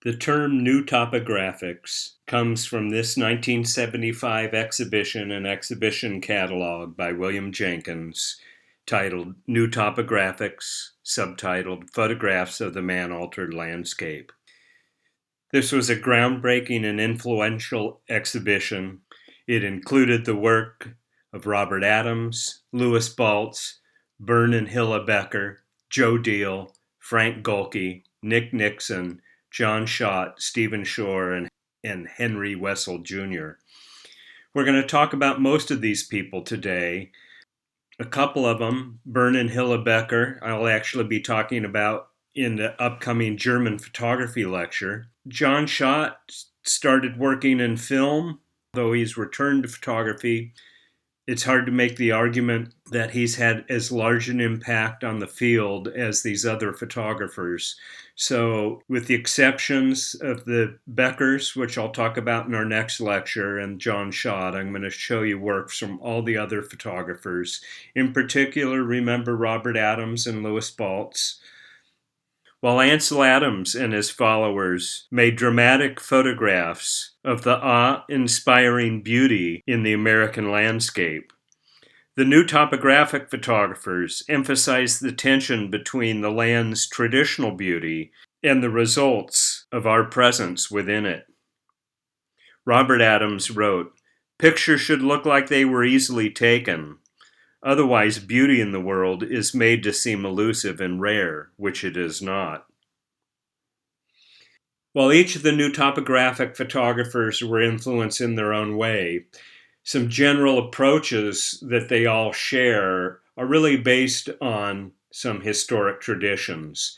The term New Topographics comes from this 1975 exhibition and exhibition catalog by William Jenkins, titled New Topographics, subtitled Photographs of the Man-Altered Landscape. This was a groundbreaking and influential exhibition. It included the work of Robert Adams, Louis Baltz, Bern and Hilla Becker, Joe Diehl, Frank Gohlke, Nick Nixon, John Schott, Stephen Shore, and Henry Wessel Jr. We're going to talk about most of these people today. A couple of them, Bern and Hilla Becker, I'll actually be talking about in the upcoming German photography lecture. John Schott started working in film, though he's returned to photography. It's hard to make the argument that he's had as large an impact on the field as these other photographers. So, with the exceptions of the Beckers, which I'll talk about in our next lecture, and John Schott, I'm going to show you works from all the other photographers. In particular, remember Robert Adams and Louis Baltz. While Ansel Adams and his followers made dramatic photographs of the awe-inspiring beauty in the American landscape, the new topographic photographers emphasized the tension between the land's traditional beauty and the results of our presence within it. Robert Adams wrote, "Pictures should look like they were easily taken. Otherwise, beauty in the world is made to seem elusive and rare, which it is not." While each of the new topographic photographers were influenced in their own way, some general approaches that they all share are really based on some historic traditions.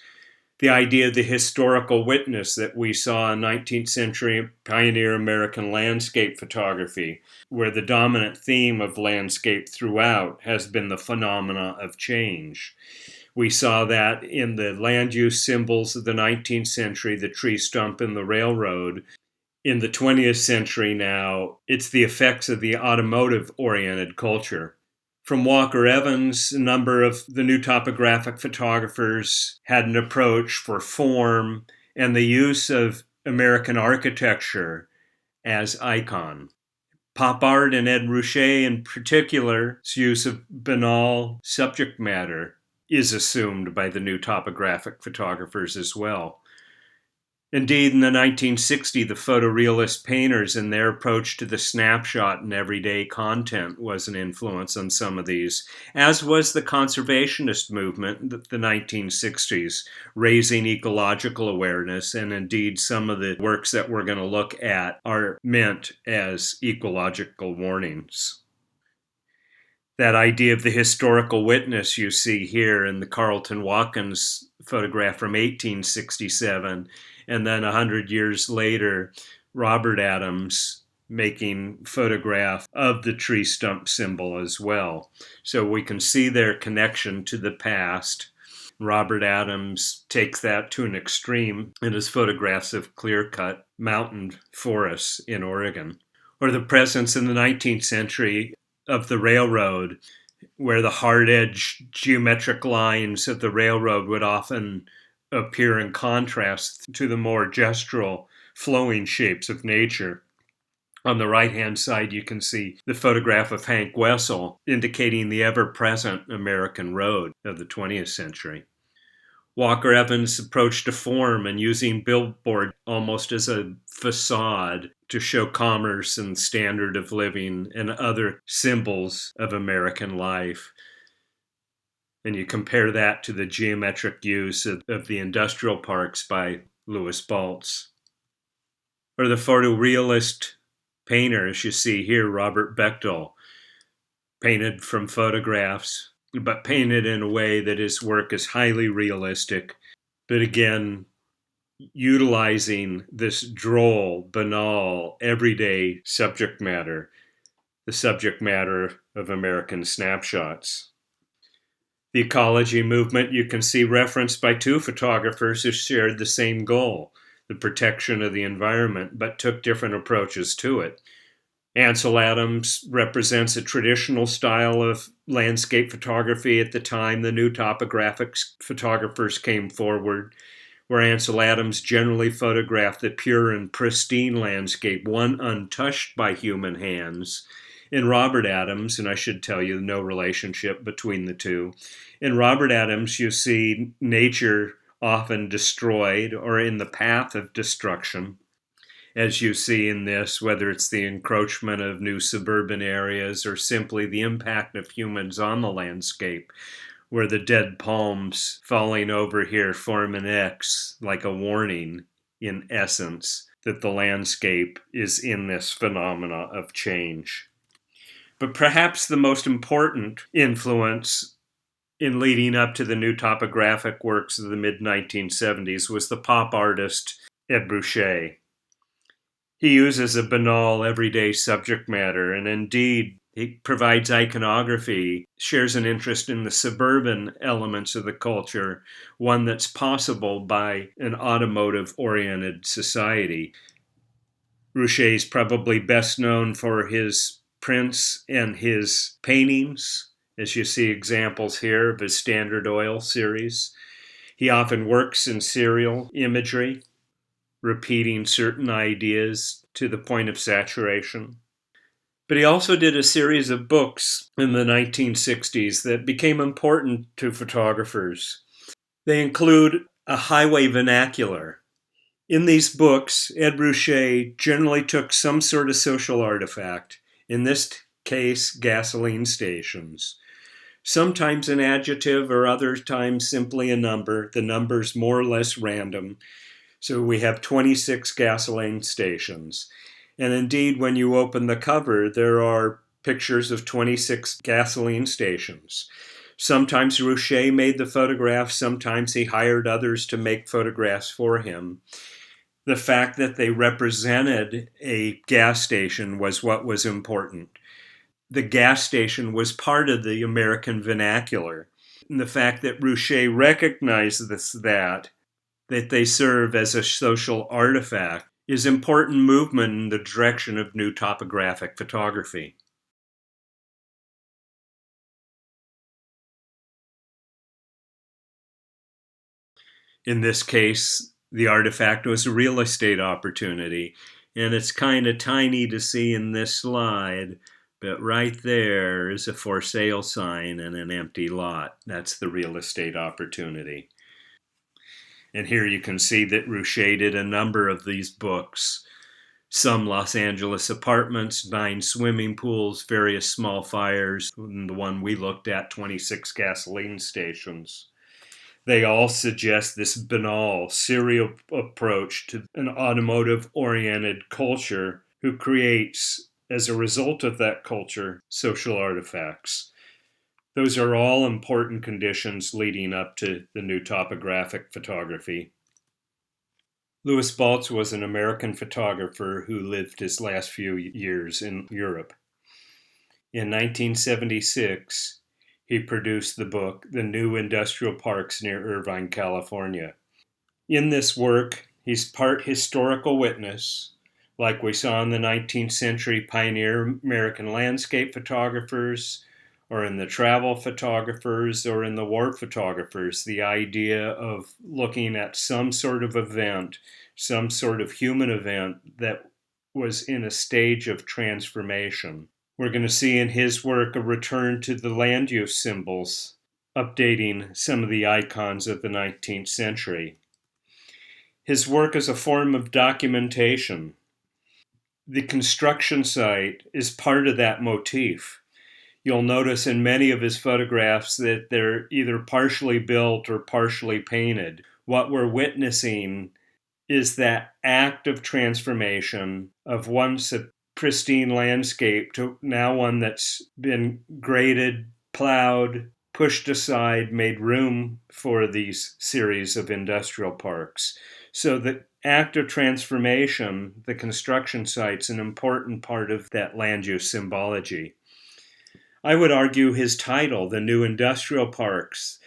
The idea of the historical witness that we saw in 19th century pioneer American landscape photography, where the dominant theme of landscape throughout has been the phenomena of change. We saw that in the land use symbols of the 19th century, the tree stump and the railroad. In the 20th century now, it's the effects of the automotive-oriented culture. From Walker Evans, a number of the new topographic photographers had an approach for form and the use of American architecture as icon. Pop art and Ed Ruscha in particular's use of banal subject matter is assumed by the new topographic photographers as well. Indeed, in the 1960s, the photorealist painters and their approach to the snapshot and everyday content was an influence on some of these, as was the conservationist movement, the 1960s, raising ecological awareness, and indeed some of the works that we're going to look at are meant as ecological warnings. That idea of the historical witness you see here in the Carlton Watkins photograph from 1867, and then 100 years later, Robert Adams making photograph of the tree stump symbol as well. So we can see their connection to the past. Robert Adams takes that to an extreme in his photographs of clear-cut mountain forests in Oregon. Or the presence in the 19th century of the railroad, where the hard-edged geometric lines of the railroad would often appear in contrast to the more gestural flowing shapes of nature. On the right-hand side, you can see the photograph of Hank Wessel, indicating the ever-present American road of the 20th century. Walker Evans' approach to form and using billboard almost as a facade to show commerce and standard of living and other symbols of American life. And you compare that to the geometric use of the industrial parks by Louis Baltz. Or the photorealist painter, as you see here, Robert Bechtel, painted from photographs, but painted in a way that his work is highly realistic, but again, utilizing this droll, banal, everyday subject matter, the subject matter of American snapshots. The ecology movement you can see referenced by two photographers who shared the same goal, the protection of the environment, but took different approaches to it. Ansel Adams represents a traditional style of landscape photography at the time the new topographic photographers came forward, where Ansel Adams generally photographed the pure and pristine landscape, one untouched by human hands. In Robert Adams, and I should tell you no relationship between the two, in Robert Adams you see nature often destroyed or in the path of destruction, as you see in this, whether it's the encroachment of new suburban areas or simply the impact of humans on the landscape, where the dead palms falling over here form an X, like a warning, in essence, that the landscape is in this phenomena of change. But perhaps the most important influence in leading up to the new topographic works of the mid-1970s was the pop artist Ed Ruscha. He uses a banal, everyday subject matter, and indeed, he provides iconography, shares an interest in the suburban elements of the culture, one that's possible by an automotive-oriented society. Ruscha is probably best known for his prints and his paintings, as you see examples here of his Standard Oil series. He often works in serial imagery, repeating certain ideas to the point of saturation. But he also did a series of books in the 1960s that became important to photographers. They include a highway vernacular. In these books, Ed Ruscha generally took some sort of social artifact, in this case, gasoline stations. Sometimes an adjective or other times simply a number. The number's more or less random. So we have 26 gasoline stations. And indeed, when you open the cover, there are pictures of 26 gasoline stations. Sometimes Ruscha made the photographs, sometimes he hired others to make photographs for him. The fact that they represented a gas station was what was important. The gas station was part of the American vernacular. And the fact that Ruscha recognized that they serve as a social artifact is important movement in the direction of new topographic photography. In this case, the artifact was a real estate opportunity, and it's kind of tiny to see in this slide, but right there is a for sale sign and an empty lot. That's the real estate opportunity. And here you can see that Ruscha did a number of these books. Some Los Angeles apartments, 9 swimming pools, various small fires, and the one we looked at, 26 gasoline stations. They all suggest this banal, serial approach to an automotive-oriented culture who creates, as a result of that culture, social artifacts. Those are all important conditions leading up to the new topographic photography. Louis Baltz was an American photographer who lived his last few years in Europe. In 1976, he produced the book, The New Industrial Parks Near Irvine, California. In this work, he's part historical witness, like we saw in the 19th century pioneer American landscape photographers, or in the travel photographers, or in the war photographers, the idea of looking at some sort of event, some sort of human event that was in a stage of transformation. We're going to see in his work a return to the land use symbols, updating some of the icons of the 19th century. His work is a form of documentation. The construction site is part of that motif. You'll notice in many of his photographs that they're either partially built or partially painted. What we're witnessing is that act of transformation of once a pristine landscape to now one that's been graded, plowed, pushed aside, made room for these series of industrial parks. So the act of transformation, the construction site's an important part of that land use symbology. I would argue his title, The New Industrial Parks,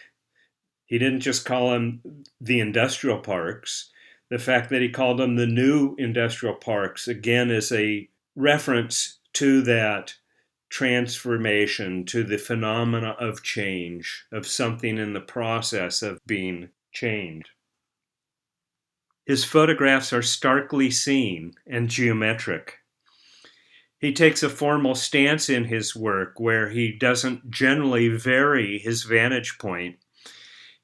he didn't just call them the industrial parks. The fact that he called them the new industrial parks, again, is a reference to that transformation, to the phenomena of change, of something in the process of being changed. His photographs are starkly seen and geometric. He takes a formal stance in his work where he doesn't generally vary his vantage point.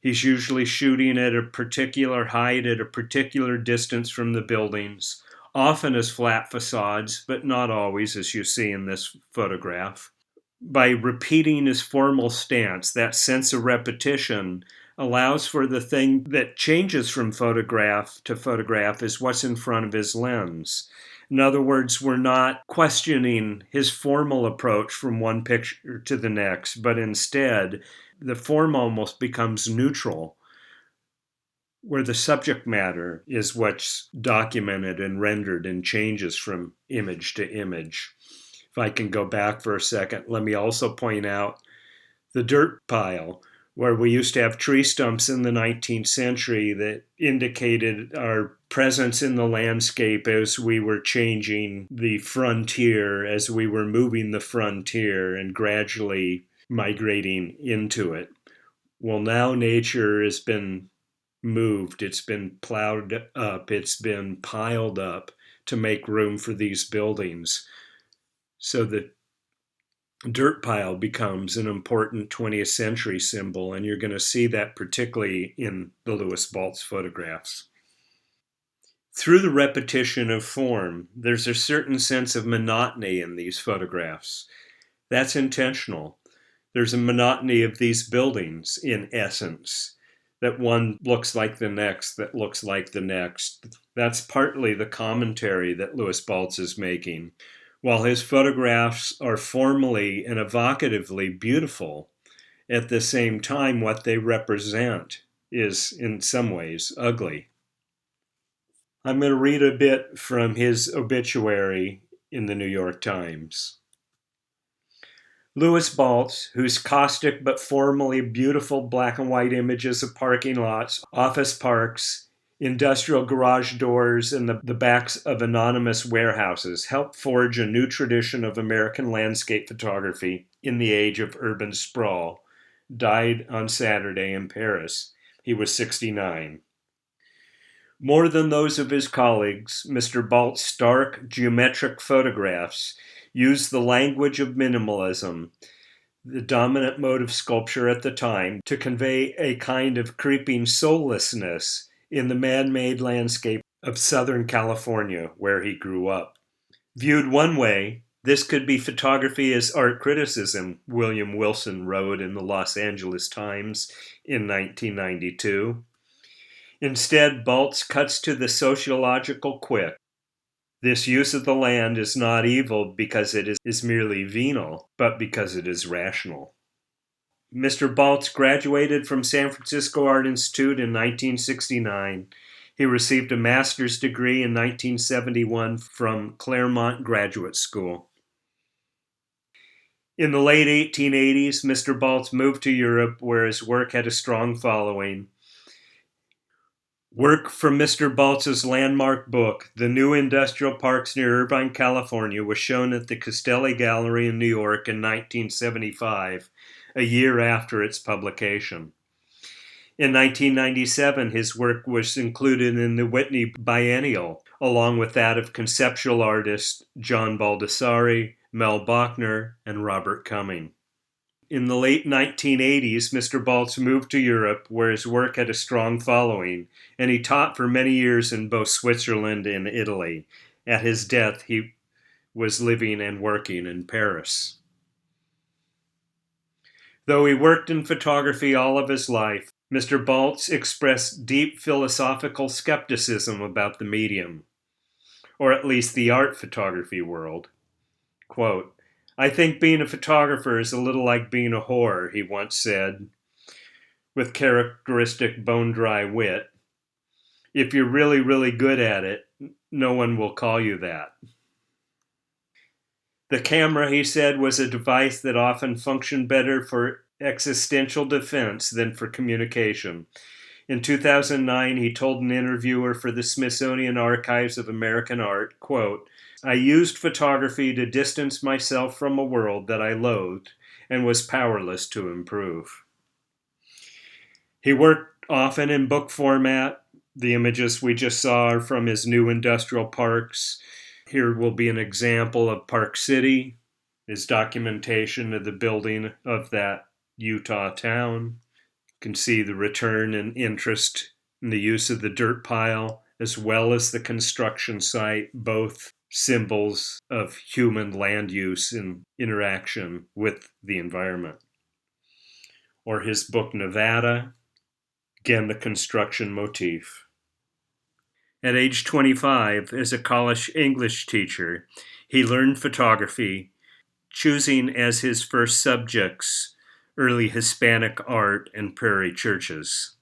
He's usually shooting at a particular height at a particular distance from the buildings, often as flat facades, but not always, as you see in this photograph. By repeating his formal stance, that sense of repetition allows for the thing that changes from photograph to photograph is what's in front of his lens. In other words, we're not questioning his formal approach from one picture to the next, but instead, the form almost becomes neutral, where the subject matter is what's documented and rendered and changes from image to image. If I can go back for a second, let me also point out the dirt pile, where we used to have tree stumps in the 19th century that indicated our presence in the landscape as we were changing the frontier, as we were moving the frontier and gradually migrating into it. Well, now nature has been moved, it's been plowed up, it's been piled up to make room for these buildings. So the dirt pile becomes an important 20th century symbol, and you're going to see that particularly in the Louis Baltz photographs. Through the repetition of form, there's a certain sense of monotony in these photographs. That's intentional. There's a monotony of these buildings, in essence, that one looks like the next, that looks like the next. That's partly the commentary that Louis Baltz is making. While his photographs are formally and evocatively beautiful, at the same time, what they represent is, in some ways, ugly. I'm going to read a bit from his obituary in the New York Times. Louis Baltz, whose caustic but formally beautiful black and white images of parking lots, office parks, industrial garage doors, and the backs of anonymous warehouses helped forge a new tradition of American landscape photography in the age of urban sprawl, died on Saturday in Paris. He was 69. More than those of his colleagues, Mr. Baltz's stark, geometric photographs use the language of minimalism, the dominant mode of sculpture at the time, to convey a kind of creeping soullessness in the man-made landscape of Southern California, where he grew up. Viewed one way, this could be photography as art criticism, William Wilson wrote in the Los Angeles Times in 1992. Instead, Baltz cuts to the sociological quick. This use of the land is not evil because it is merely venal, but because it is rational. Mr. Baltz graduated from San Francisco Art Institute in 1969. He received a master's degree in 1971 from Claremont Graduate School. In the late 1880s, Mr. Baltz moved to Europe, where his work had a strong following. Work from Mr. Baltz's landmark book, The New Industrial Parks Near Irvine, California, was shown at the Castelli Gallery in New York in 1975, a year after its publication. In 1997, his work was included in the Whitney Biennial, along with that of conceptual artists John Baldessari, Mel Bachner, and Robert Cumming. In the late 1980s, Mr. Baltz moved to Europe, where his work had a strong following, and he taught for many years in both Switzerland and Italy. At his death, he was living and working in Paris. Though he worked in photography all of his life, Mr. Baltz expressed deep philosophical skepticism about the medium, or at least the art photography world. Quote, "I think being a photographer is a little like being a whore," he once said, with characteristic bone-dry wit. "If you're really, really good at it, no one will call you that." The camera, he said, was a device that often functioned better for existential defense than for communication. In 2009, he told an interviewer for the Smithsonian Archives of American Art, quote, "I used photography to distance myself from a world that I loathed and was powerless to improve." He worked often in book format, The images we just saw are from his new industrial parks. Here will be an example of Park City, his documentation of the building of that Utah town. You can see the return and interest in the use of the dirt pile as well as the construction site, both symbols of human land use in interaction with the environment. Or his book Nevada, again the construction motif. At age 25, as a college English teacher, he learned photography, choosing as his first subjects early Hispanic art and prairie churches.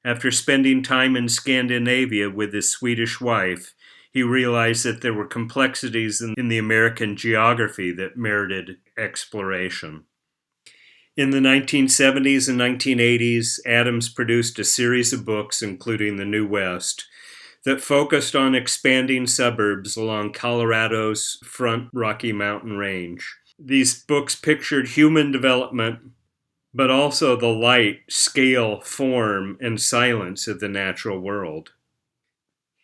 After spending time in Scandinavia with his Swedish wife, he realized that there were complexities in the American geography that merited exploration. In the 1970s and 1980s, Adams produced a series of books, including The New West, that focused on expanding suburbs along Colorado's front Rocky Mountain range. These books pictured human development, but also the light, scale, form, and silence of the natural world.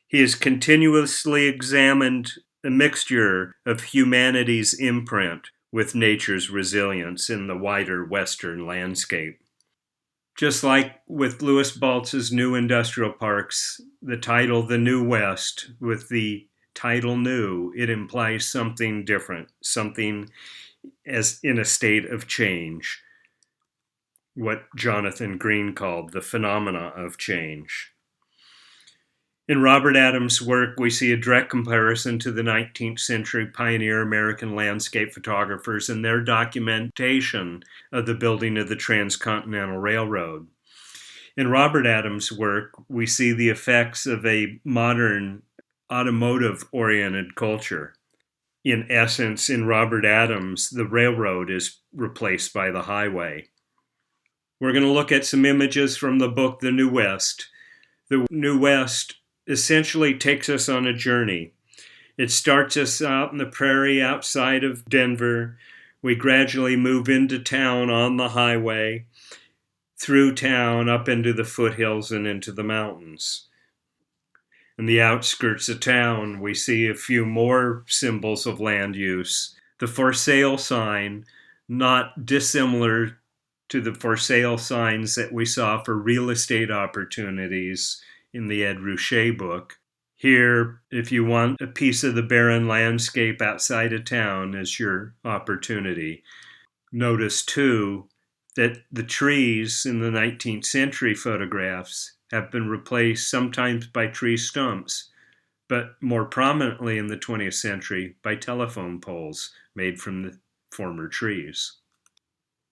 He has continuously examined a mixture of humanity's imprint with nature's resilience in the wider Western landscape. Just like with Louis Baltz's new industrial parks, the title The New West, with the title new, it implies something different, something as in a state of change, what Jonathan Green called the phenomena of change. In Robert Adams' work, we see a direct comparison to the 19th century pioneer American landscape photographers and their documentation of the building of the Transcontinental Railroad. In Robert Adams' work, we see the effects of a modern automotive-oriented culture. In essence, in Robert Adams, the railroad is replaced by the highway. We're going to look at some images from the book The New West. The New West essentially takes us on a journey. It starts us out in the prairie outside of Denver. We gradually move into town on the highway, through town, up into the foothills and into the mountains. In the outskirts of town, we see a few more symbols of land use. The for sale sign, not dissimilar to the for sale signs that we saw for real estate opportunities in the Ed Ruscha book. Here, if you want a piece of the barren landscape outside of town, is your opportunity. Notice, too, that the trees in the 19th century photographs have been replaced sometimes by tree stumps, but more prominently in the 20th century by telephone poles made from the former trees.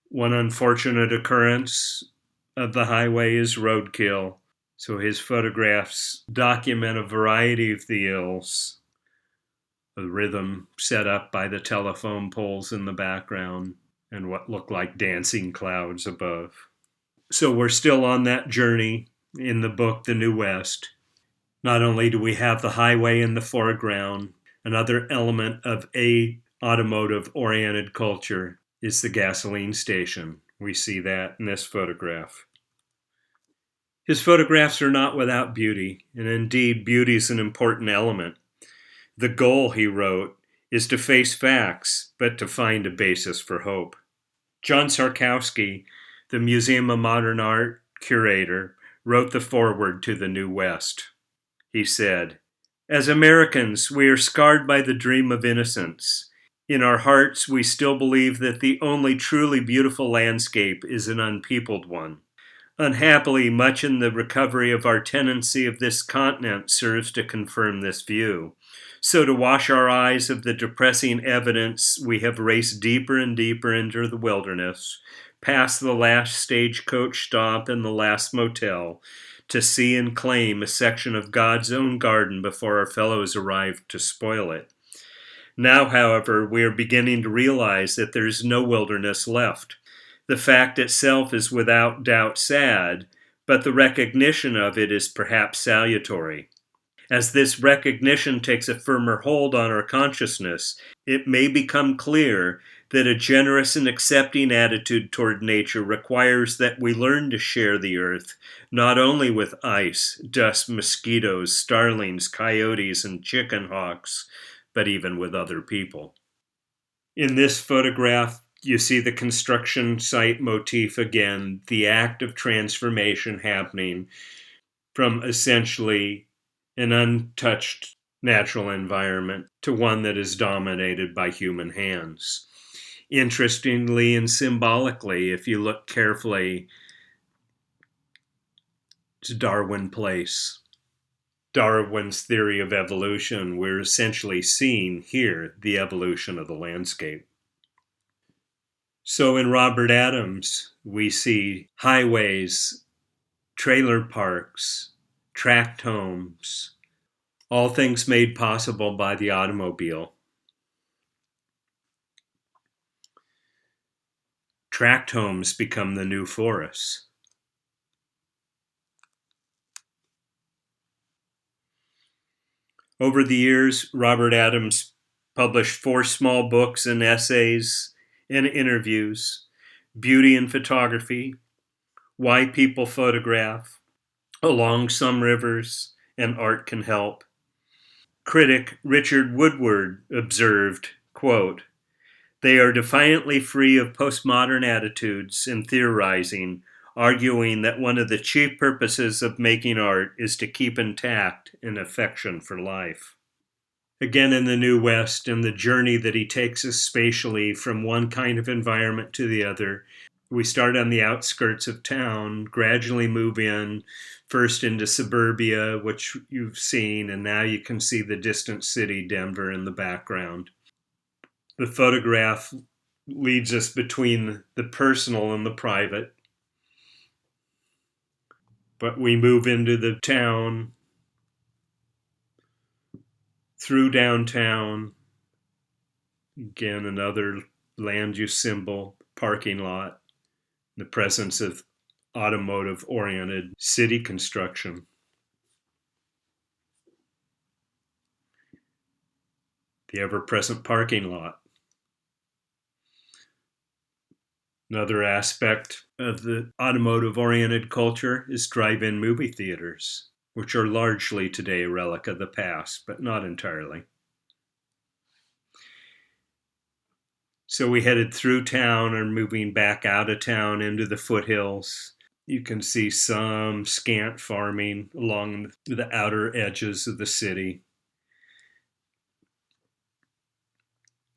One unfortunate occurrence of the highway is roadkill. So his photographs document a variety of the ills, a rhythm set up by the telephone poles in the background and what look like dancing clouds above. So we're still on that journey in the book, The New West. Not only do we have the highway in the foreground, another element of a automotive-oriented culture is the gasoline station. We see that in this photograph. His photographs are not without beauty, and indeed beauty is an important element. The goal, he wrote, is to face facts, but to find a basis for hope. John Sarkowski, the Museum of Modern Art curator, wrote the foreword to The New West. He said, "As Americans, we are scarred by the dream of innocence. In our hearts, we still believe that the only truly beautiful landscape is an unpeopled one. Unhappily, much in the recovery of our tenancy of this continent serves to confirm this view. So to wash our eyes of the depressing evidence, we have raced deeper and deeper into the wilderness, past the last stagecoach stop and the last motel, to see and claim a section of God's own garden before our fellows arrived to spoil it. Now, however, we are beginning to realize that there is no wilderness left. The fact itself is without doubt sad, but the recognition of it is perhaps salutary. As this recognition takes a firmer hold on our consciousness, it may become clear that a generous and accepting attitude toward nature requires that we learn to share the earth, not only with ice, dust, mosquitoes, starlings, coyotes, and chicken hawks, but even with other people. In this photograph, you see the construction site motif again, the act of transformation happening from essentially an untouched natural environment to one that is dominated by human hands. Interestingly and symbolically, if you look carefully, it's Darwin Place. Darwin's theory of evolution, we're essentially seeing here the evolution of the landscape. So in Robert Adams, we see highways, trailer parks, tract homes, all things made possible by the automobile. Tract homes become the new forests. Over the years, Robert Adams published 4 small books and essays and interviews, Beauty in Photography, Why People Photograph, Along Some Rivers, and Art Can Help. Critic Richard Woodward observed, quote, "They are defiantly free of postmodern attitudes and theorizing, arguing that one of the chief purposes of making art is to keep intact an affection for life." Again, in the New West, and the journey that he takes us spatially from one kind of environment to the other, we start on the outskirts of town, gradually move in, first into suburbia, which you've seen, and now you can see the distant city, Denver, in the background. The photograph leads us between the personal and the private, but we move into the town, through downtown, again another land use symbol, parking lot, the presence of automotive-oriented city construction. The ever-present parking lot. Another aspect of the automotive-oriented culture is drive-in movie theaters, which are largely today a relic of the past, but not entirely. So we headed through town and moving back out of town into the foothills. You can see some scant farming along the outer edges of the city.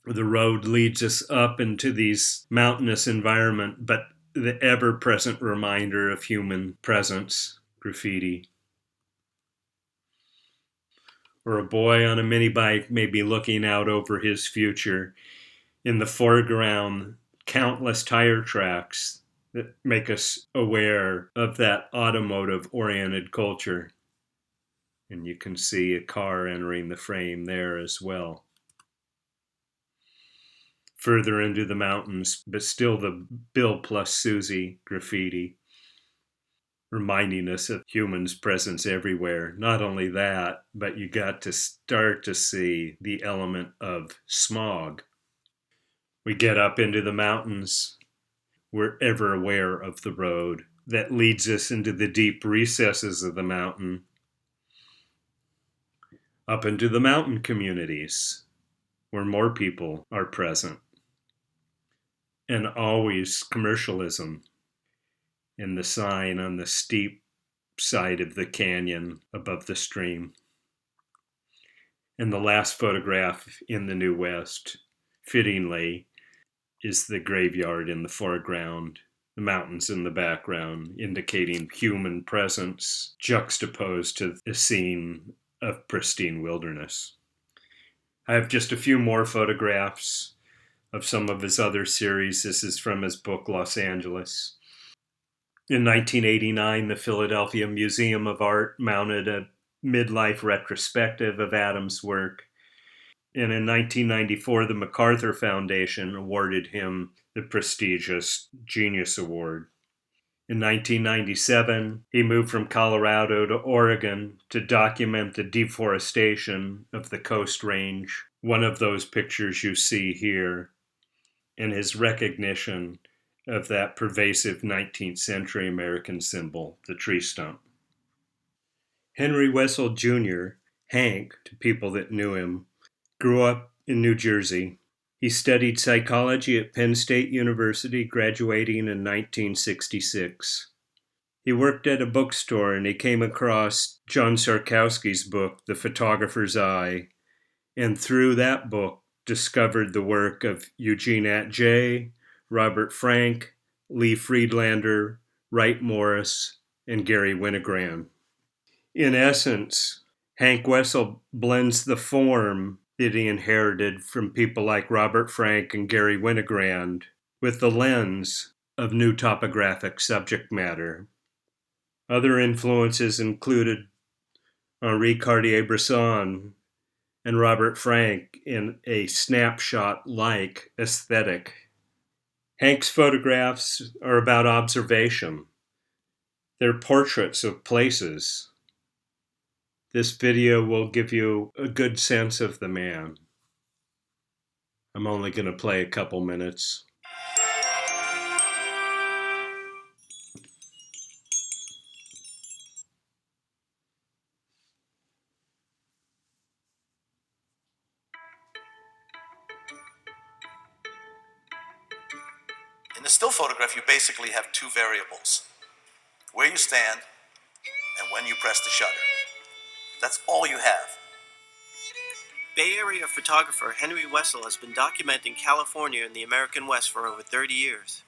The road leads us up into these mountainous environment, but the ever-present reminder of human presence, graffiti. Or a boy on a mini bike may be looking out over his future. In the foreground, countless tire tracks that make us aware of that automotive-oriented culture. And you can see a car entering the frame there as well. Further into the mountains, but still the Bill plus Susie graffiti, reminding us of humans' presence everywhere. Not only that, but you got to start to see the element of smog. We get up into the mountains. We're ever aware of the road that leads us into the deep recesses of the mountain, up into the mountain communities where more people are present. And always commercialism in the sign on the steep side of the canyon above the stream. And the last photograph in the New West, fittingly, is the graveyard in the foreground, the mountains in the background, indicating human presence juxtaposed to a scene of pristine wilderness. I have just a few more photographs of some of his other series. This is from his book, Los Angeles. In 1989, the Philadelphia Museum of Art mounted a midlife retrospective of Adams' work. And in 1994, the MacArthur Foundation awarded him the prestigious Genius Award. In 1997, he moved from Colorado to Oregon to document the deforestation of the Coast Range. One of those pictures you see here. and his recognition of that pervasive 19th century American symbol, the tree stump. Henry Wessel Jr., Hank, to people that knew him, grew up in New Jersey. He studied psychology at Penn State University, graduating in 1966. He worked at a bookstore and he came across John Sarkowski's book, The Photographer's Eye, and through that book discovered the work of Eugene Atget, Robert Frank, Lee Friedlander, Wright Morris, and Gary Winogrand. In essence, Hank Wessel blends the form that he inherited from people like Robert Frank and Gary Winogrand with the lens of new topographic subject matter. Other influences included Henri Cartier-Bresson and Robert Frank in a snapshot-like aesthetic. Hank's photographs are about observation. They're portraits of places. This video will give you a good sense of the man. I'm only going to play a couple minutes. In the still photograph, you basically have two variables: where you stand and when you press the shutter. That's all you have. Bay Area photographer Henry Wessel has been documenting California and the American West for over 30 years.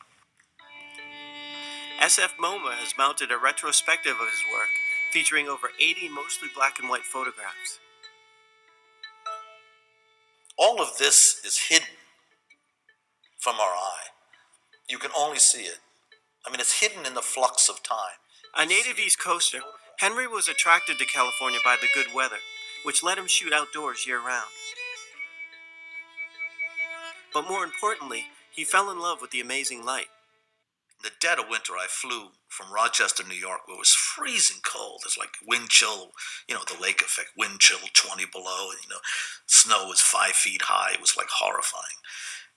SF MoMA has mounted a retrospective of his work featuring over 80 mostly black and white photographs. All of this is hidden from our eye. You can only see it. I mean, it's hidden in the flux of time. A native East Coaster, Henry was attracted to California by the good weather, which let him shoot outdoors year-round. But more importantly, he fell in love with the amazing light. In the dead of winter, I flew from Rochester, New York, where it was freezing cold. It's like wind chill, the lake effect, wind chill 20 below, and, snow was 5 feet high. It was like horrifying.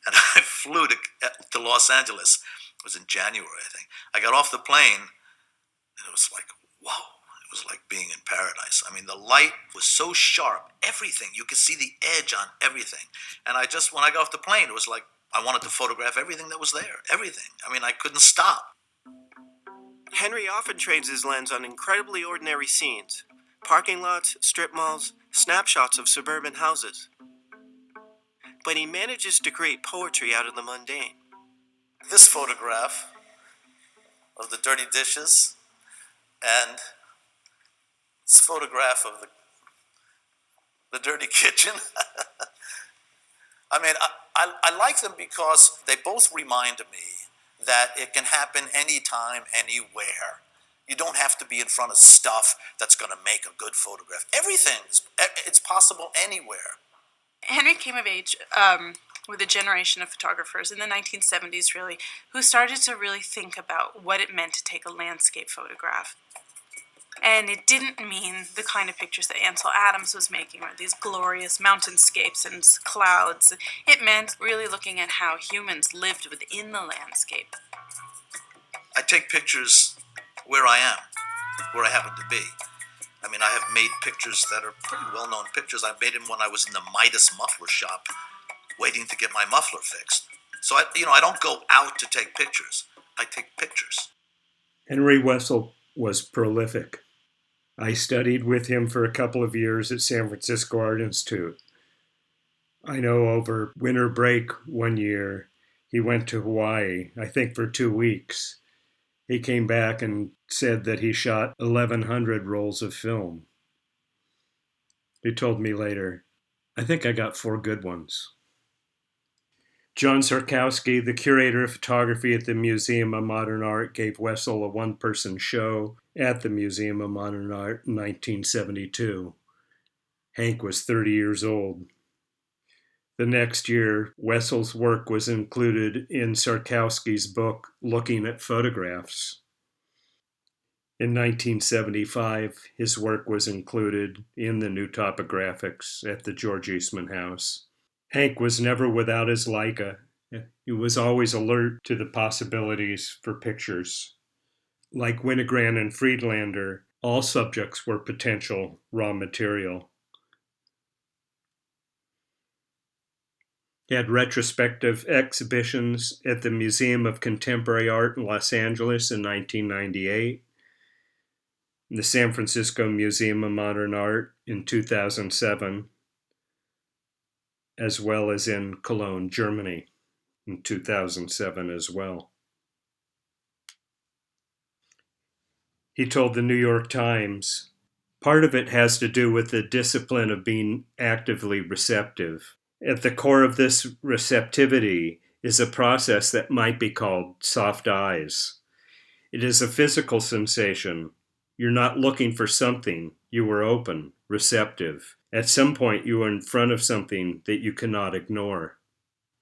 And I flew to Los Angeles. It was in January, I think. I got off the plane, and it was like, whoa. It was like being in paradise. I mean, the light was so sharp. Everything. You could see the edge on everything. And when I got off the plane, it was like I wanted to photograph everything that was there. Everything. I mean, I couldn't stop. Henry often trains his lens on incredibly ordinary scenes: parking lots, strip malls, snapshots of suburban houses. But he manages to create poetry out of the mundane. This photograph of the dirty dishes and this photograph of the dirty kitchen. I mean, I like them because they both remind me that it can happen anytime, anywhere. You don't have to be in front of stuff that's going to make a good photograph. It's possible anywhere. Henry came of age with a generation of photographers in the 1970s, really, who started to really think about what it meant to take a landscape photograph. And it didn't mean the kind of pictures that Ansel Adams was making, or these glorious mountainscapes and clouds. It meant really looking at how humans lived within the landscape. I take pictures where I am, where I happen to be. I mean, I have made pictures that are pretty well-known pictures. I made them when I was in the Midas muffler shop, waiting to get my muffler fixed. So I don't go out to take pictures. I take pictures. Henry Wessel was prolific. I studied with him for a couple of years at San Francisco Art Institute. I know over winter break one year, he went to Hawaii, I think for 2 weeks. He came back and said that he shot 1,100 rolls of film. He told me later, I think I got 4 good ones. John Sarkowski, the curator of photography at the Museum of Modern Art, gave Wessel a one-person show at the Museum of Modern Art in 1972. Hank was 30 years old. The next year, Wessel's work was included in Sarkowski's book, Looking at Photographs. In 1975, his work was included in the new Topographics at the George Eastman House. Hank was never without his Leica. He was always alert to the possibilities for pictures. Like Winogrand and Friedlander, all subjects were potential raw material. He had retrospective exhibitions at the Museum of Contemporary Art in Los Angeles in 1998, the San Francisco Museum of Modern Art in 2007, as well as in Cologne, Germany in 2007 as well. He told the New York Times, "Part of it has to do with the discipline of being actively receptive. At the core of this receptivity is a process that might be called soft eyes. It is a physical sensation. You're not looking for something. You are open, receptive. At some point, you are in front of something that you cannot ignore."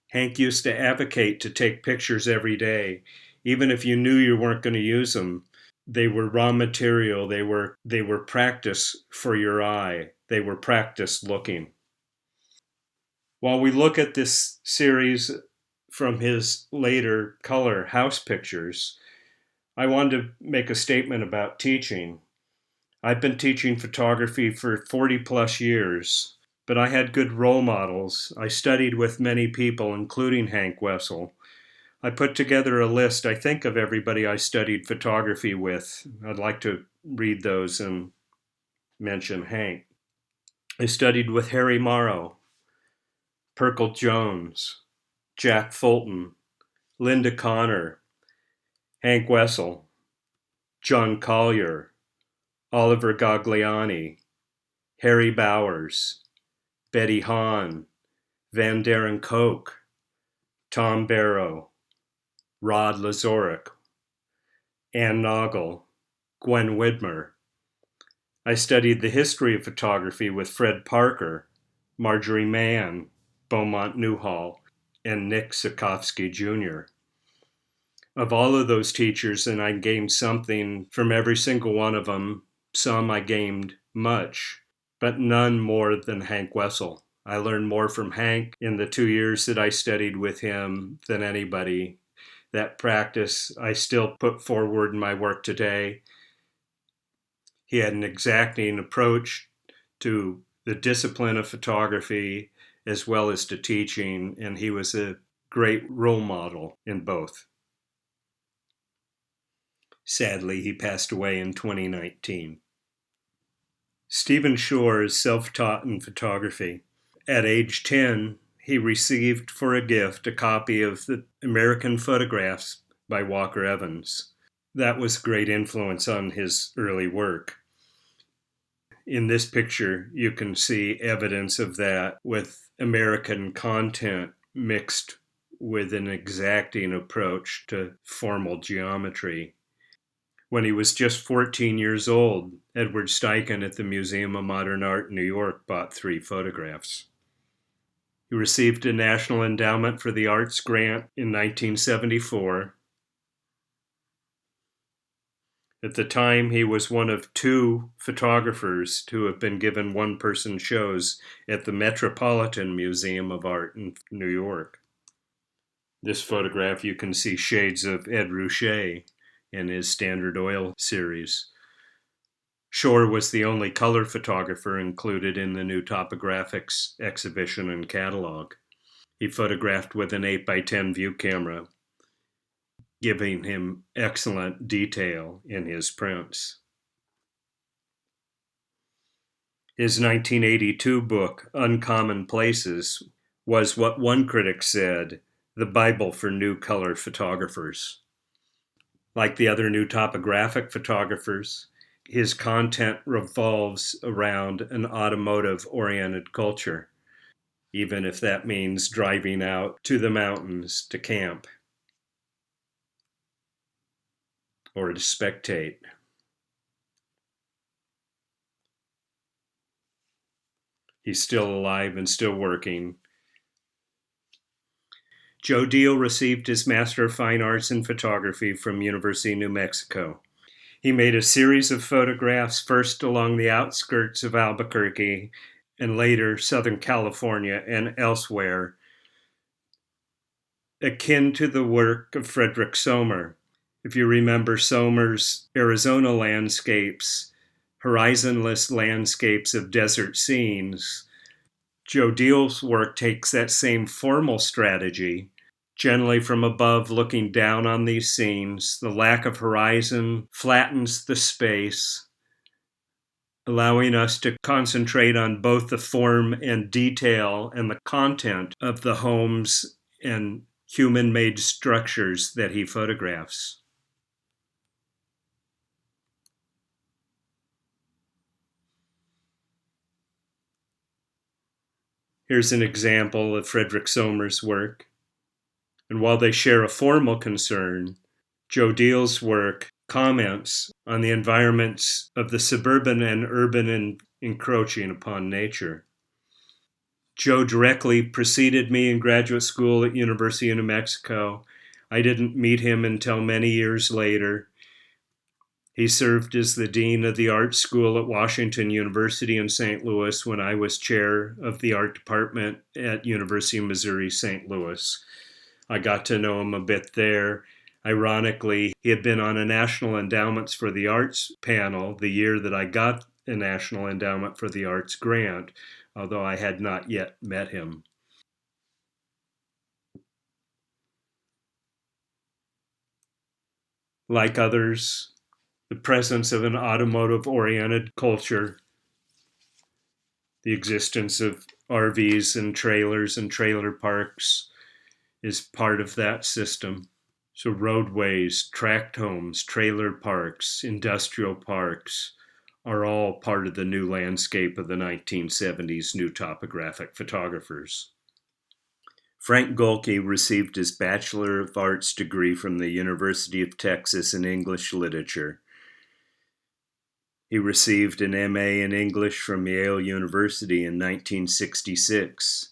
Hank used to advocate to take pictures every day, even if you knew you weren't going to use them. They were raw material. They were practice for your eye. They were practice looking. While we look at this series from his later color house pictures, I wanted to make a statement about teaching. I've been teaching photography for 40 plus years, but I had good role models. I studied with many people, including Hank Wessel. I put together a list, I think, of everybody I studied photography with. I'd like to read those and mention Hank. I studied with Harry Morrow, Perkle Jones, Jack Fulton, Linda Connor, Hank Wessel, John Collier, Oliver Gagliani, Harry Bowers, Betty Hahn, Van Darren Koch, Tom Barrow, Rod Lazorek, Ann Noggle, Gwen Widmer. I studied the history of photography with Fred Parker, Marjorie Mann, Beaumont Newhall, and Nick Nixon Jr. Of all of those teachers, and I gained something from every single one of them. Some I gained much, but none more than Hank Wessel. I learned more from Hank in the 2 years that I studied with him than anybody. That practice I still put forward in my work today. He had an exacting approach to the discipline of photography as well as to teaching, and he was a great role model in both. Sadly, he passed away in 2019. Stephen Shore is self-taught in photography. At age 10, he received for a gift a copy of the American Photographs by Walker Evans. That was a great influence on his early work. In this picture, you can see evidence of that with American content mixed with an exacting approach to formal geometry. When he was just 14 years old, Edward Steichen at the Museum of Modern Art in New York bought 3 photographs. He received a National Endowment for the Arts grant in 1974. At the time, he was one of 2 photographers to have been given one-person shows at the Metropolitan Museum of Art in New York. This photograph, you can see shades of Ed Ruscha in his Standard Oil series. Shore was the only color photographer included in the new Topographics exhibition and catalog. He photographed with an 8x10 view camera, giving him excellent detail in his prints. His 1982 book, Uncommon Places, was what one critic said, the Bible for new color photographers. Like the other new topographic photographers, his content revolves around an automotive-oriented culture, even if that means driving out to the mountains to camp or to spectate. He's still alive and still working. Joe Deal received his Master of Fine Arts in Photography from University of New Mexico. He made a series of photographs, first along the outskirts of Albuquerque and later Southern California and elsewhere, akin to the work of Frederick Sommer. If you remember Sommer's Arizona landscapes, horizonless landscapes of desert scenes, Joe Diehl's work takes that same formal strategy. Generally from above, looking down on these scenes, the lack of horizon flattens the space, allowing us to concentrate on both the form and detail and the content of the homes and human-made structures that he photographs. Here's an example of Frederick Sommer's work. And while they share a formal concern, Joe Diehl's work comments on the environments of the suburban and urban encroaching upon nature. Joe directly preceded me in graduate school at University of New Mexico. I didn't meet him until many years later. He served as the dean of the art school at Washington University in St. Louis when I was chair of the art department at University of Missouri, St. Louis. I got to know him a bit there. Ironically, he had been on a National Endowments for the Arts panel the year that I got a National Endowment for the Arts grant, although I had not yet met him. Like others, the presence of an automotive-oriented culture, the existence of RVs and trailer parks is part of that system. So roadways, tract homes, trailer parks, industrial parks are all part of the new landscape of the 1970s new topographic photographers. Frank Gohlke received his Bachelor of Arts degree from the University of Texas in English Literature. He received an MA in English from Yale University in 1966.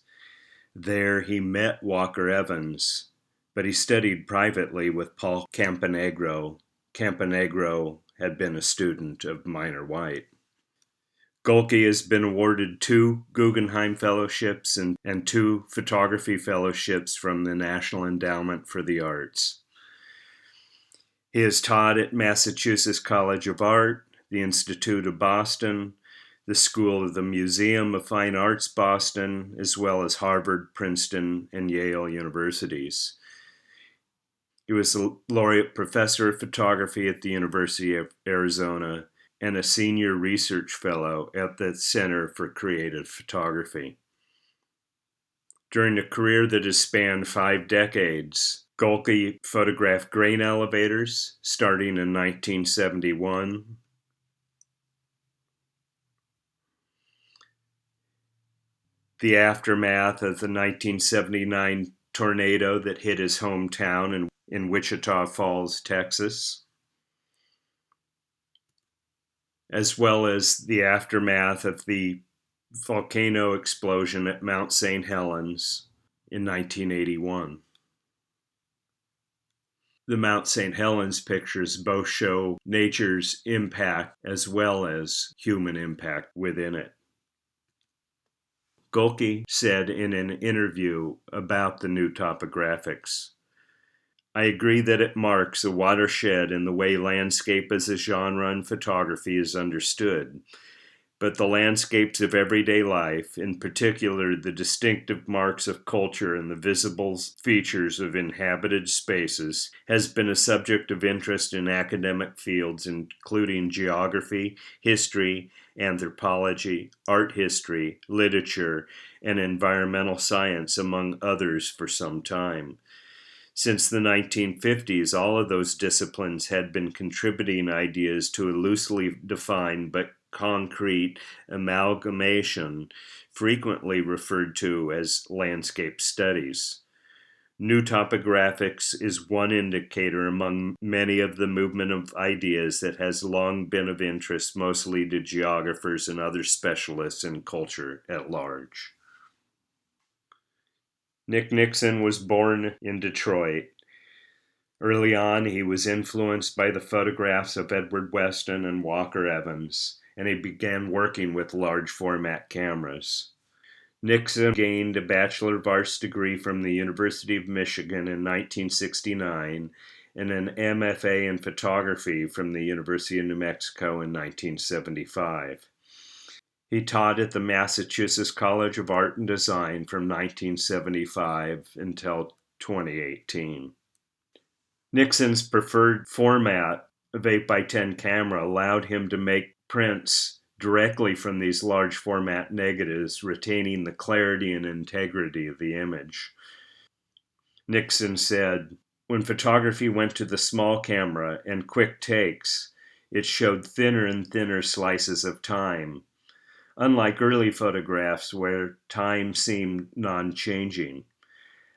There he met Walker Evans, but he studied privately with Paul Campanegro. Campanegro had been a student of Minor White. Gohlke has been awarded 2 Guggenheim Fellowships and 2 Photography Fellowships from the National Endowment for the Arts. He has taught at Massachusetts College of Art, the Institute of Boston, the School of the Museum of Fine Arts Boston, as well as Harvard, Princeton, and Yale universities. He was a laureate professor of photography at the University of Arizona and a senior research fellow at the Center for Creative Photography. During a career that has spanned 5 decades, Gohlke photographed grain elevators starting in 1971, the aftermath of the 1979 tornado that hit his hometown in Wichita Falls, Texas, as well as the aftermath of the volcano explosion at Mount St. Helens in 1981. The Mount St. Helens pictures both show nature's impact as well as human impact within it. Gohlke said in an interview about the new topographics, "I agree that it marks a watershed in the way landscape as a genre in photography is understood, but the landscapes of everyday life, in particular the distinctive marks of culture and the visible features of inhabited spaces, has been a subject of interest in academic fields including geography, history, anthropology, art history, literature, and environmental science, among others, for some time. Since the 1950s, all of those disciplines had been contributing ideas to a loosely defined but concrete amalgamation, frequently referred to as landscape studies. New topographics is one indicator among many of the movement of ideas that has long been of interest mostly to geographers and other specialists in culture at large." Nick Nixon was born in Detroit. Early on, he was influenced by the photographs of Edward Weston and Walker Evans, and he began working with large format cameras. Nixon gained a Bachelor of Arts degree from the University of Michigan in 1969 and an MFA in photography from the University of New Mexico in 1975. He taught at the Massachusetts College of Art and Design from 1975 until 2018. Nixon's preferred format of 8x10 camera allowed him to make prints directly from these large format negatives, retaining the clarity and integrity of the image. Nixon said, "When photography went to the small camera and quick takes, it showed thinner and thinner slices of time, unlike early photographs where time seemed non-changing.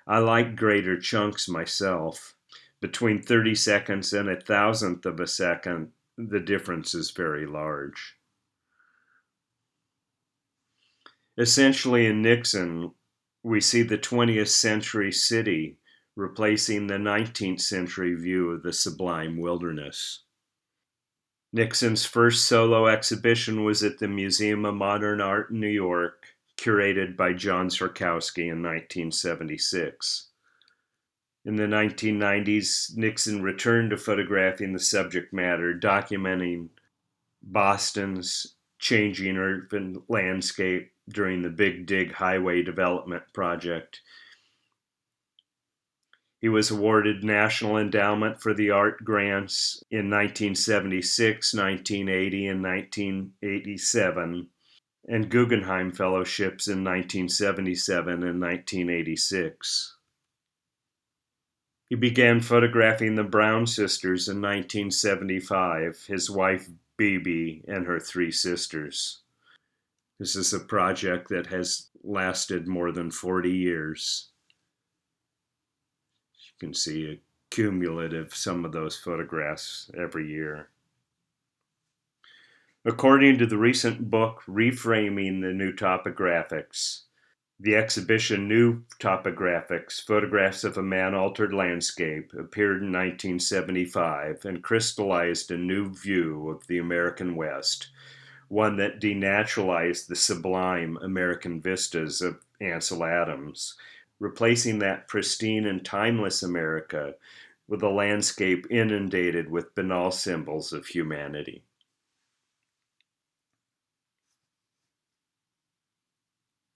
I like greater chunks myself. Between 30 seconds and 1,000th of a second, the difference is very large." Essentially, in Nixon, we see the 20th century city replacing the 19th century view of the sublime wilderness. Nixon's first solo exhibition was at the Museum of Modern Art in New York, curated by John Sierkowski in 1976. In the 1990s, Nixon returned to photographing the subject matter, documenting Boston's changing urban landscape during the Big Dig highway development project. He was awarded National Endowment for the Art grants in 1976, 1980, and 1987, and Guggenheim Fellowships in 1977 and 1986. He began photographing the Brown sisters in 1975, his wife Bebe and her 3 sisters. This is a project that has lasted more than 40 years. You can see a cumulative some of those photographs every year. According to the recent book Reframing the New Topographics, the exhibition New Topographics, Photographs of a Man-Altered Landscape, appeared in 1975 and crystallized a new view of the American West, one that denaturalized the sublime American vistas of Ansel Adams, replacing that pristine and timeless America with a landscape inundated with banal symbols of humanity.